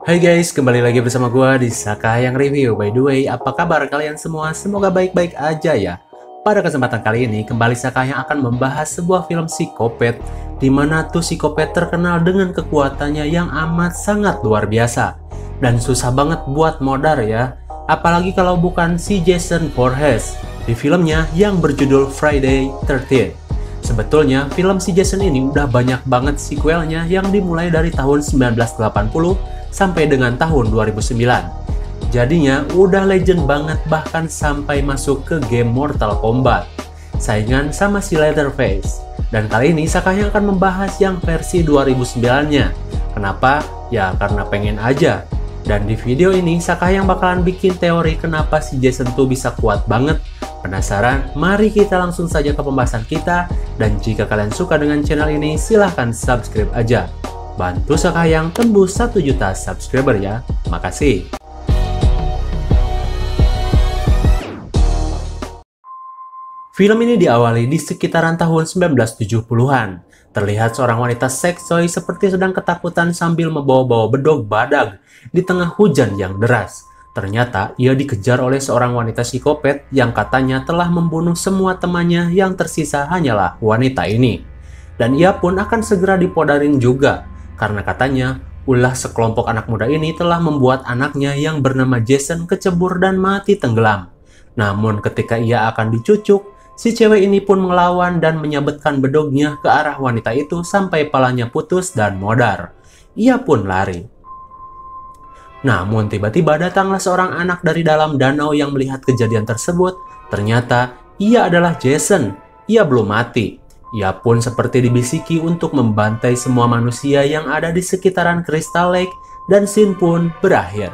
Hai guys, kembali lagi bersama gua di Sakayang Review. By the way, apa kabar kalian semua? Semoga baik-baik aja ya. Pada kesempatan kali ini, kembali Sakayang akan membahas sebuah film psikopat, di mana tuh psikopat terkenal dengan kekuatannya yang amat sangat luar biasa. Dan susah banget buat modar ya, apalagi kalau bukan si Jason Voorhees di filmnya yang berjudul Friday 13. Sebetulnya film si Jason ini udah banyak banget sequelnya yang dimulai dari tahun 1980 sampai dengan tahun 2009. Jadinya udah legend banget, bahkan sampai masuk ke game Mortal Kombat, saingan sama si Leatherface. Dan kali ini Sakayang akan membahas yang versi 2009-nya. Kenapa? Ya karena pengen aja. Dan di video ini Sakayang bakalan bikin teori kenapa si Jason tuh bisa kuat banget. Penasaran? Mari kita langsung saja ke pembahasan kita. Dan jika kalian suka dengan channel ini, silahkan subscribe aja. Bantu Sakayang tembus 1 juta subscriber ya. Makasih. Film ini diawali di sekitaran tahun 1970-an. Terlihat seorang wanita seksoi seperti sedang ketakutan sambil membawa-bawa bedog badag di tengah hujan yang deras. Ternyata ia dikejar oleh seorang wanita psikopat yang katanya telah membunuh semua temannya, yang tersisa hanyalah wanita ini. Dan ia pun akan segera dipodarin juga, karena katanya ulah sekelompok anak muda ini telah membuat anaknya yang bernama Jason kecebur dan mati tenggelam. Namun ketika ia akan dicucuk, si cewek ini pun melawan dan menyabetkan bedognya ke arah wanita itu sampai palanya putus dan modar. Ia pun lari. Namun tiba-tiba datanglah seorang anak dari dalam danau yang melihat kejadian tersebut. Ternyata ia adalah Jason. Ia belum mati. Ia pun seperti dibisiki untuk membantai semua manusia yang ada di sekitaran Crystal Lake, dan scene pun berakhir.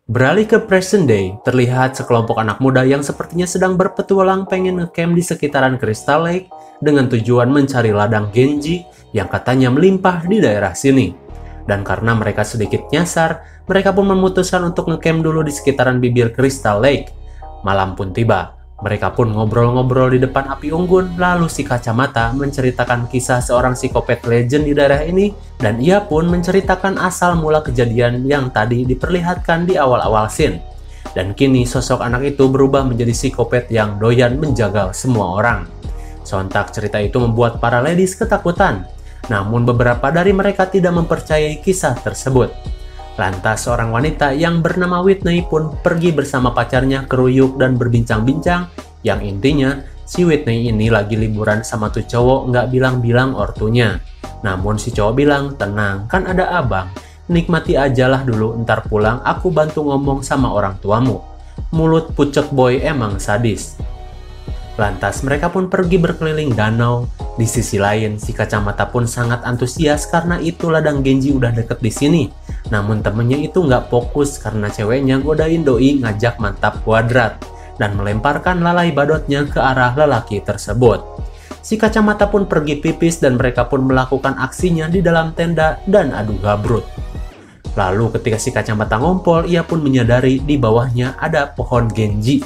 Beralih ke present day, terlihat sekelompok anak muda yang sepertinya sedang berpetualang pengen ngecamp di sekitaran Crystal Lake dengan tujuan mencari ladang Genji yang katanya melimpah di daerah sini. Dan karena mereka sedikit nyasar, mereka pun memutuskan untuk ngecamp dulu di sekitaran bibir Crystal Lake. Malam pun tiba. Mereka pun ngobrol-ngobrol di depan api unggun, lalu si kacamata menceritakan kisah seorang psikopat legend di daerah ini, dan ia pun menceritakan asal mula kejadian yang tadi diperlihatkan di awal-awal scene. Dan kini sosok anak itu berubah menjadi psikopat yang doyan menjagal semua orang. Sontak cerita itu membuat para ladies ketakutan, namun beberapa dari mereka tidak mempercayai kisah tersebut. Lantas seorang wanita yang bernama Whitney pun pergi bersama pacarnya ke Ruyuk dan berbincang-bincang, yang intinya si Whitney ini lagi liburan sama tuh cowok nggak bilang-bilang ortunya. Namun si cowok bilang, tenang, kan ada abang, nikmati ajalah dulu, ntar pulang aku bantu ngomong sama orang tuamu. Mulut pucet boy emang sadis. Lantas mereka pun pergi berkeliling danau. Di sisi lain, si kacamata pun sangat antusias karena itu ladang Genji udah deket di sini. Namun temennya itu nggak fokus karena ceweknya godain doi ngajak mantap kuadrat dan melemparkan lalai badotnya ke arah lelaki tersebut. Si kacamata pun pergi pipis dan mereka pun melakukan aksinya di dalam tenda dan adu gabrut. Lalu ketika si kacamata ngompol, ia pun menyadari di bawahnya ada pohon Genji.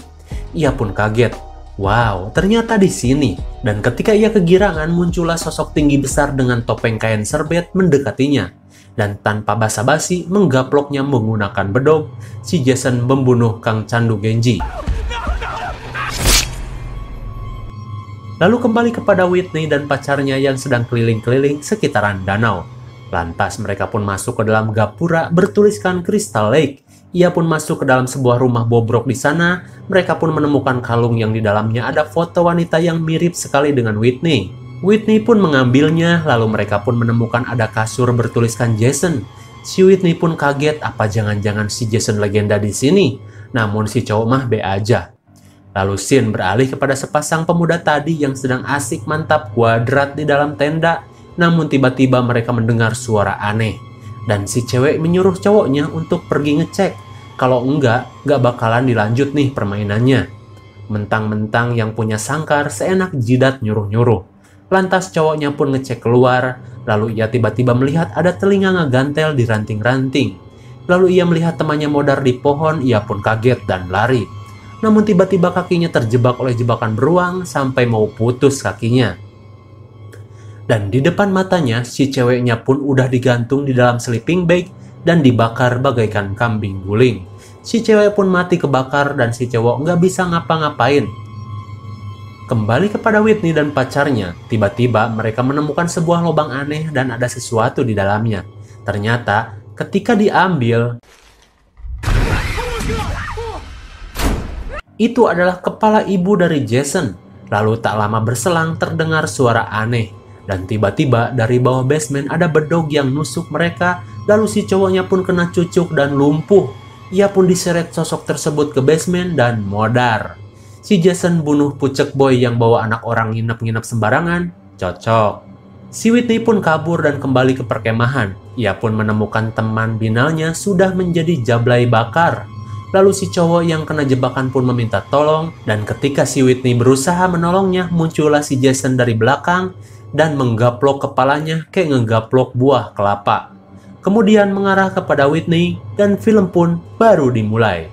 Ia pun kaget. Wow, ternyata di sini. Dan ketika ia kegirangan, muncullah sosok tinggi besar dengan topeng kain serbet mendekatinya. Dan tanpa basa-basi menggaploknya menggunakan bedog, si Jason membunuh Kang Candu Genji. Lalu kembali kepada Whitney dan pacarnya yang sedang keliling-keliling sekitaran danau. Lantas mereka pun masuk ke dalam gapura bertuliskan Crystal Lake. Ia pun masuk ke dalam sebuah rumah bobrok di sana. Mereka pun menemukan kalung yang di dalamnya ada foto wanita yang mirip sekali dengan Whitney. Whitney pun mengambilnya, lalu mereka pun menemukan ada kasur bertuliskan Jason. Si Whitney pun kaget, apa jangan-jangan si Jason legenda di sini? Namun si cowok mah be aja. Lalu scene beralih kepada sepasang pemuda tadi yang sedang asik mantap kuadrat di dalam tenda. Namun tiba-tiba mereka mendengar suara aneh. Dan si cewek menyuruh cowoknya untuk pergi ngecek. Kalau enggak bakalan dilanjut nih permainannya. Mentang-mentang yang punya sangkar seenak jidat nyuruh-nyuruh. Lantas cowoknya pun ngecek keluar. Lalu ia tiba-tiba melihat ada telinga ngegantel di ranting-ranting. Lalu ia melihat temannya modar di pohon, ia pun kaget dan lari. Namun tiba-tiba kakinya terjebak oleh jebakan beruang sampai mau putus kakinya. Dan di depan matanya, si ceweknya pun udah digantung di dalam sleeping bag dan dibakar bagaikan kambing guling. Si cewek pun mati kebakar dan si cowok nggak bisa ngapa-ngapain. Kembali kepada Whitney dan pacarnya, tiba-tiba mereka menemukan sebuah lubang aneh dan ada sesuatu di dalamnya. Ternyata, ketika diambil, itu adalah kepala ibu dari Jason. Lalu tak lama berselang terdengar suara aneh. Dan tiba-tiba dari bawah basement ada bedog yang nusuk mereka. Lalu si cowoknya pun kena cucuk dan lumpuh. Ia pun diseret sosok tersebut ke basement dan modar. Si Jason bunuh pucek boy yang bawa anak orang nginep-nginep sembarangan. Cocok. Si Whitney pun kabur dan kembali ke perkemahan. Ia pun menemukan teman binalnya sudah menjadi jablay bakar. Lalu si cowok yang kena jebakan pun meminta tolong. Dan ketika si Whitney berusaha menolongnya, muncullah si Jason dari belakang dan menggaplok kepalanya kayak ngegaplok buah kelapa. Kemudian mengarah kepada Whitney dan film pun baru dimulai.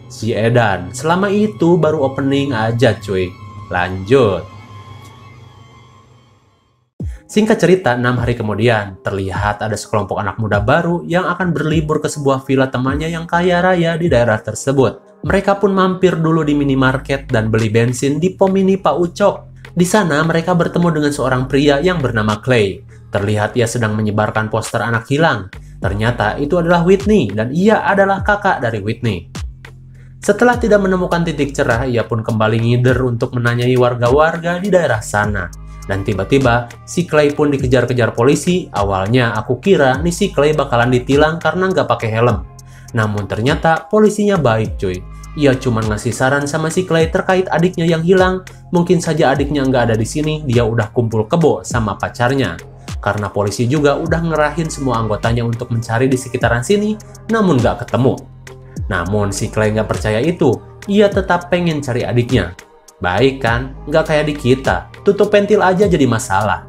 Si edan, selama itu baru opening aja cuy. Lanjut. Singkat cerita, 6 hari kemudian, terlihat ada sekelompok anak muda baru yang akan berlibur ke sebuah villa temannya yang kaya raya di daerah tersebut. Mereka pun mampir dulu di minimarket dan beli bensin di pom mini Pak Ucok. Di sana mereka bertemu dengan seorang pria yang bernama Clay. Terlihat ia sedang menyebarkan poster anak hilang. Ternyata itu adalah Whitney dan ia adalah kakak dari Whitney. Setelah tidak menemukan titik cerah, ia pun kembali ngider untuk menanyai warga-warga di daerah sana. Dan tiba-tiba, si Clay pun dikejar-kejar polisi. Awalnya aku kira nih si Clay bakalan ditilang karena nggak pakai helm. Namun ternyata polisinya baik cuy. Ia cuma ngasih saran sama si Clay terkait adiknya yang hilang. Mungkin saja adiknya nggak ada di sini, dia udah kumpul kebo sama pacarnya. Karena polisi juga udah ngerahin semua anggotanya untuk mencari di sekitaran sini, namun nggak ketemu. Namun si Clay nggak percaya itu, ia tetap pengen cari adiknya. Baik kan, nggak kayak di kita, tutup pentil aja jadi masalah.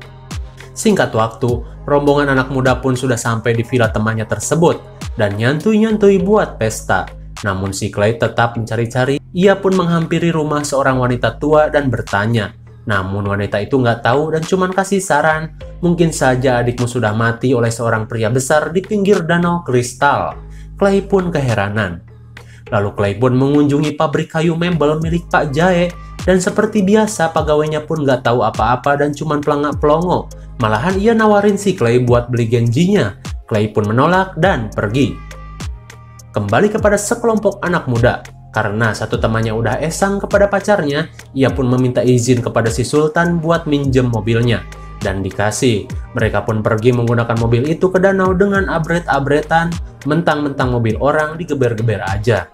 Singkat waktu, rombongan anak muda pun sudah sampai di villa temannya tersebut, dan nyantui-nyantui buat pesta. Namun si Clay tetap mencari-cari. Ia pun menghampiri rumah seorang wanita tua dan bertanya. Namun wanita itu nggak tahu dan cuma kasih saran. Mungkin saja adikmu sudah mati oleh seorang pria besar di pinggir danau kristal. Clay pun keheranan. Lalu Clay pun mengunjungi pabrik kayu mebel milik Pak Jae. Dan seperti biasa pegawainya pun nggak tahu apa-apa dan cuma pelangak-pelongo. Malahan ia nawarin si Clay buat beli genjinya. Clay pun menolak dan pergi. Kembali kepada sekelompok anak muda. Karena satu temannya udah esang kepada pacarnya, ia pun meminta izin kepada si Sultan buat minjem mobilnya. Dan dikasih. Mereka pun pergi menggunakan mobil itu ke danau dengan abret-abretan, mentang-mentang mobil orang digeber-geber aja.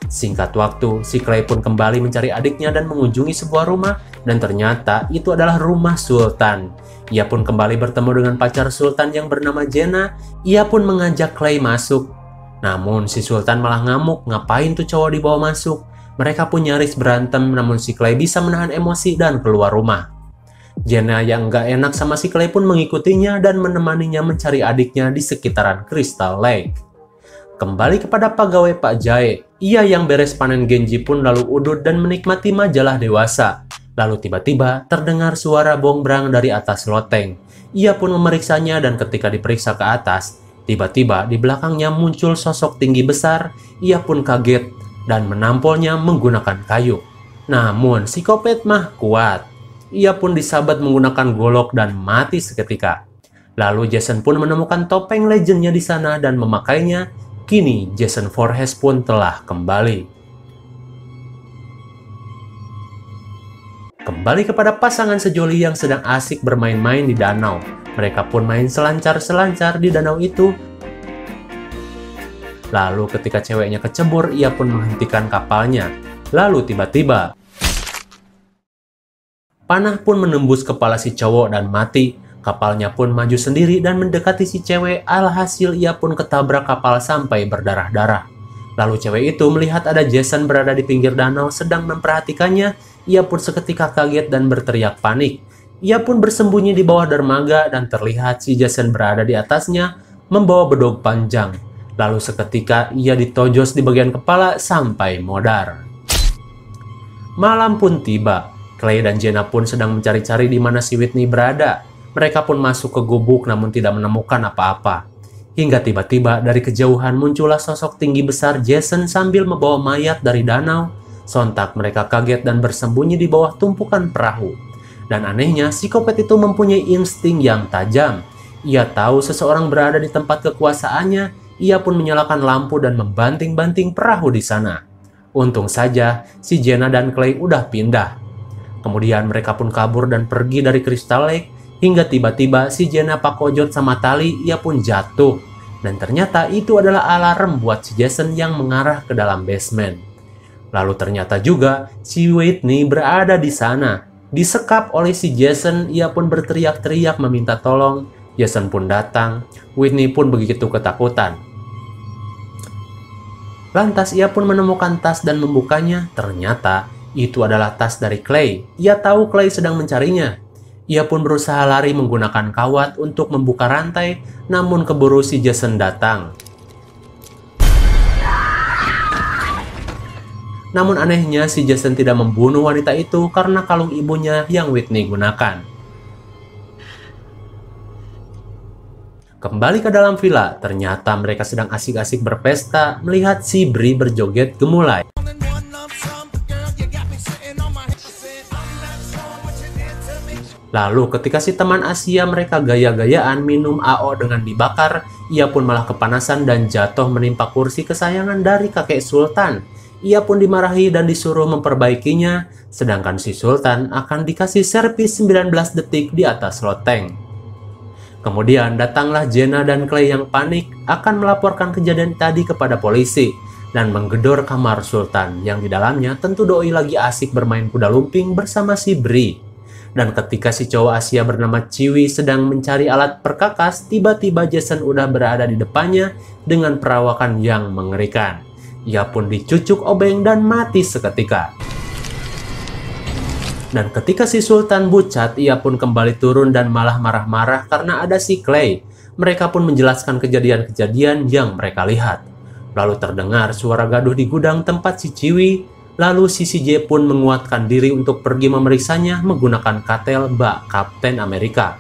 Singkat waktu, si Clay pun kembali mencari adiknya dan mengunjungi sebuah rumah. Dan ternyata itu adalah rumah Sultan. Ia pun kembali bertemu dengan pacar Sultan yang bernama Jenna. Ia pun mengajak Clay masuk. Namun si Sultan malah ngamuk, ngapain tuh cowok dibawa masuk. Mereka pun nyaris berantem, namun si Clay bisa menahan emosi dan keluar rumah. Jenna yang nggak enak sama si Clay pun mengikutinya dan menemaninya mencari adiknya di sekitaran Crystal Lake. Kembali kepada pegawai Pak Jae, ia yang beres panen Genji pun lalu udut dan menikmati majalah dewasa. Lalu tiba-tiba terdengar suara bongbrang dari atas loteng. Ia pun memeriksanya dan ketika diperiksa ke atas, tiba-tiba di belakangnya muncul sosok tinggi besar. Ia pun kaget dan menampolnya menggunakan kayu. Namun si Kopet mah kuat. Ia pun disabat menggunakan golok dan mati seketika. Lalu Jason pun menemukan topeng legendnya di sana dan memakainya. Kini Jason Voorhees pun telah kembali. Kembali kepada pasangan sejoli yang sedang asik bermain-main di danau. Mereka pun main selancar-selancar di danau itu. Lalu ketika ceweknya kecebur, ia pun menghentikan kapalnya. Lalu tiba-tiba panah pun menembus kepala si cowok dan mati. Kapalnya pun maju sendiri dan mendekati si cewek. Alhasil ia pun ketabrak kapal sampai berdarah-darah. Lalu cewek itu melihat ada Jason berada di pinggir danau sedang memperhatikannya. Ia pun seketika kaget dan berteriak panik. Ia pun bersembunyi di bawah dermaga dan terlihat si Jason berada di atasnya membawa bedog panjang. Lalu seketika ia ditojos di bagian kepala sampai modar. Malam pun tiba. Clay dan Jenna pun sedang mencari-cari di mana si Whitney berada. Mereka pun masuk ke gubuk namun tidak menemukan apa-apa. Hingga tiba-tiba dari kejauhan muncullah sosok tinggi besar Jason sambil membawa mayat dari danau. Sontak mereka kaget dan bersembunyi di bawah tumpukan perahu. Dan anehnya, psikopat itu mempunyai insting yang tajam. Ia tahu seseorang berada di tempat kekuasaannya. Ia pun menyalakan lampu dan membanting-banting perahu di sana. Untung saja si Jenna dan Clay udah pindah. Kemudian mereka pun kabur dan pergi dari Crystal Lake hingga tiba-tiba si Jenna pakojot sama tali, ia pun jatuh. Dan ternyata itu adalah alarm buat si Jason yang mengarah ke dalam basement. Lalu ternyata juga si Whitney berada di sana. Disekap oleh si Jason, ia pun berteriak-teriak meminta tolong. Jason pun datang. Whitney pun begitu ketakutan. Lantas ia pun menemukan tas dan membukanya. Ternyata itu adalah tas dari Clay. Ia tahu Clay sedang mencarinya. Ia pun berusaha lari menggunakan kawat untuk membuka rantai, namun keburu si Jason datang. Namun anehnya si Jason tidak membunuh wanita itu karena kalung ibunya yang Whitney gunakan. Kembali ke dalam villa, ternyata mereka sedang asik-asik berpesta melihat si Bree berjoget gemulai. Lalu ketika si teman Asia mereka gaya-gayaan minum AO dengan dibakar, ia pun malah kepanasan dan jatuh menimpa kursi kesayangan dari kakek Sultan. Ia pun dimarahi dan disuruh memperbaikinya, sedangkan si Sultan akan dikasih servis 19 detik di atas loteng. Kemudian datanglah Jenna dan Clay yang panik akan melaporkan kejadian tadi kepada polisi dan menggedor kamar Sultan yang di dalamnya tentu doi lagi asik bermain kuda lumping bersama si Bree. Dan ketika si cowok Asia bernama Chiwi sedang mencari alat perkakas, tiba-tiba Jason udah berada di depannya dengan perawakan yang mengerikan. Ia pun dicucuk obeng dan mati seketika. Dan ketika si Sultan bucat, ia pun kembali turun dan malah marah-marah karena ada si Clay. Mereka pun menjelaskan kejadian-kejadian yang mereka lihat. Lalu terdengar suara gaduh di gudang tempat si Chiwi. Lalu si CJ pun menguatkan diri untuk pergi memeriksanya menggunakan katel bak Kapten Amerika.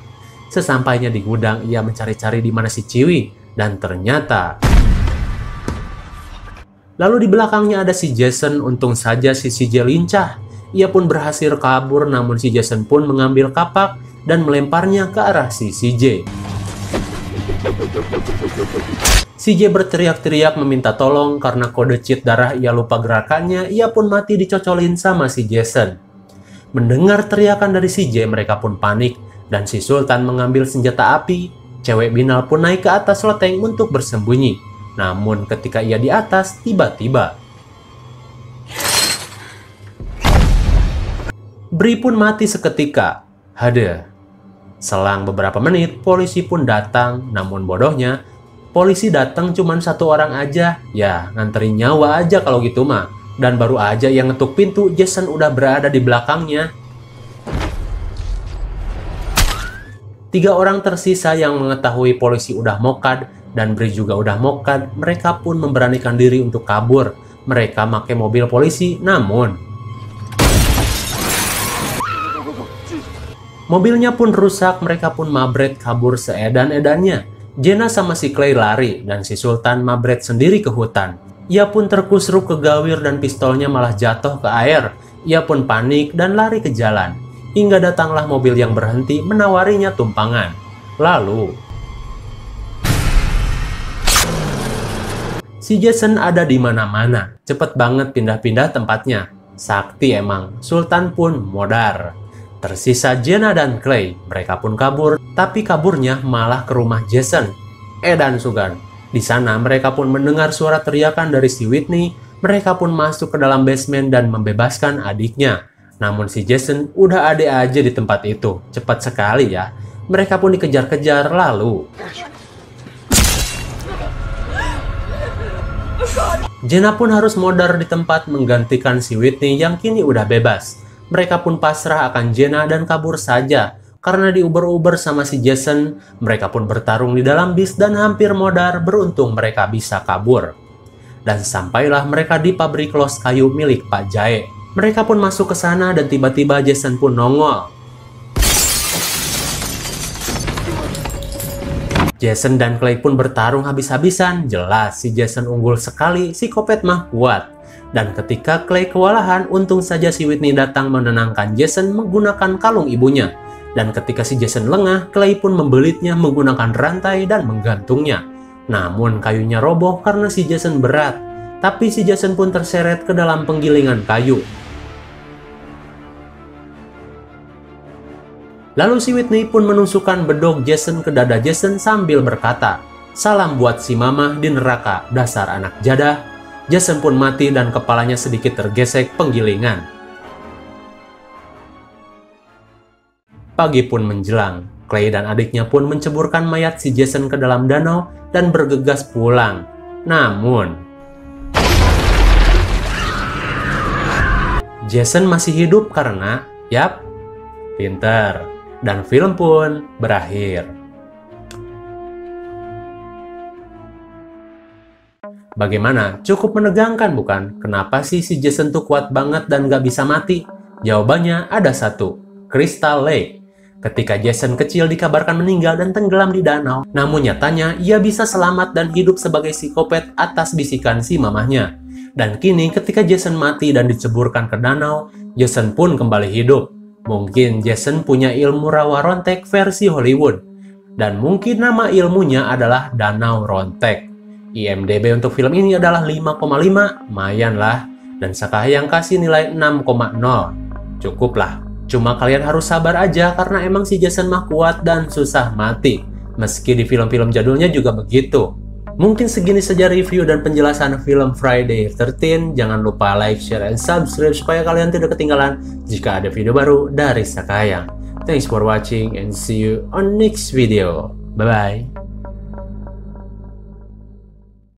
Sesampainya di gudang, ia mencari-cari di mana si Chiwi. Dan ternyata... Lalu di belakangnya ada si Jason, untung saja si CJ lincah. Ia pun berhasil kabur, namun si Jason pun mengambil kapak dan melemparnya ke arah si CJ. CJ berteriak-teriak meminta tolong karena kode cheat darah ia lupa gerakannya, ia pun mati dicocolin sama si Jason. Mendengar teriakan dari CJ, mereka pun panik dan si Sultan mengambil senjata api. Cewek binal pun naik ke atas loteng untuk bersembunyi. Namun ketika ia di atas, tiba-tiba Bree pun mati seketika. Hade. Selang beberapa menit, polisi pun datang. Namun bodohnya, polisi datang cuma satu orang aja. Ya, nganterin nyawa aja kalau gitu mah. Dan baru aja yang ngetuk pintu, Jason udah berada di belakangnya. 3 orang tersisa yang mengetahui polisi udah mokad dan Bree juga udah mokad, mereka pun memberanikan diri untuk kabur. Mereka pakai mobil polisi, namun mobilnya pun rusak, mereka pun mabret kabur seedan-edannya. Jenna sama si Clay lari, dan si Sultan mabret sendiri ke hutan. Ia pun terkusruk ke gawir dan pistolnya malah jatuh ke air. Ia pun panik dan lari ke jalan. Hingga datanglah mobil yang berhenti menawarinya tumpangan. Lalu, si Jason ada di mana-mana. Cepet banget pindah-pindah tempatnya. Sakti emang, Sultan pun modar. Tersisa Jenna dan Clay, mereka pun kabur, tapi kaburnya malah ke rumah Jason. Edan Sugan. Di sana mereka pun mendengar suara teriakan dari si Whitney, mereka pun masuk ke dalam basement dan membebaskan adiknya. Namun si Jason udah ada aja di tempat itu, cepat sekali ya. Mereka pun dikejar-kejar lalu. Jenna pun harus modar di tempat menggantikan si Whitney yang kini udah bebas. Mereka pun pasrah akan Jenna dan kabur saja. Karena diuber-uber sama si Jason, mereka pun bertarung di dalam bis dan hampir modar, beruntung mereka bisa kabur. Dan sampailah mereka di pabrik los kayu milik Pak Jae. Mereka pun masuk ke sana dan tiba-tiba Jason pun nongol. Jason dan Clay pun bertarung habis-habisan. Jelas si Jason unggul sekali, si Psikopat mah kuat. Dan ketika Clay kewalahan, untung saja si Whitney datang menenangkan Jason menggunakan kalung ibunya. Dan ketika si Jason lengah, Clay pun membelitnya menggunakan rantai dan menggantungnya. Namun kayunya roboh karena si Jason berat. Tapi si Jason pun terseret ke dalam penggilingan kayu. Lalu si Whitney pun menusukkan bedog Jason ke dada Jason sambil berkata, "Salam buat si mama di neraka, dasar anak jadah." Jason pun mati dan kepalanya sedikit tergesek penggilingan. Pagi pun menjelang. Clay dan adiknya pun menceburkan mayat si Jason ke dalam danau dan bergegas pulang. Namun, Jason masih hidup karena, pinter. Dan film pun berakhir. Bagaimana? Cukup menegangkan bukan? Kenapa sih si Jason tuh kuat banget dan gak bisa mati? Jawabannya ada satu, Crystal Lake. Ketika Jason kecil dikabarkan meninggal dan tenggelam di danau, namun nyatanya ia bisa selamat dan hidup sebagai psikopat atas bisikan si mamahnya. Dan kini ketika Jason mati dan diceburkan ke danau, Jason pun kembali hidup. Mungkin Jason punya ilmu rawa rontek versi Hollywood. Dan mungkin nama ilmunya adalah Danau Rontek. IMDb untuk film ini adalah 5,5, lumayan lah. Dan Sakayang kasih nilai 6,0. Cukup lah. Cuma kalian harus sabar aja karena emang si Jason mah kuat dan susah mati. Meski di film-film jadulnya juga begitu. Mungkin segini saja review dan penjelasan film Friday 13. Jangan lupa like, share, and subscribe supaya kalian tidak ketinggalan jika ada video baru dari Sakayang. Thanks for watching and see you on next video. Bye-bye.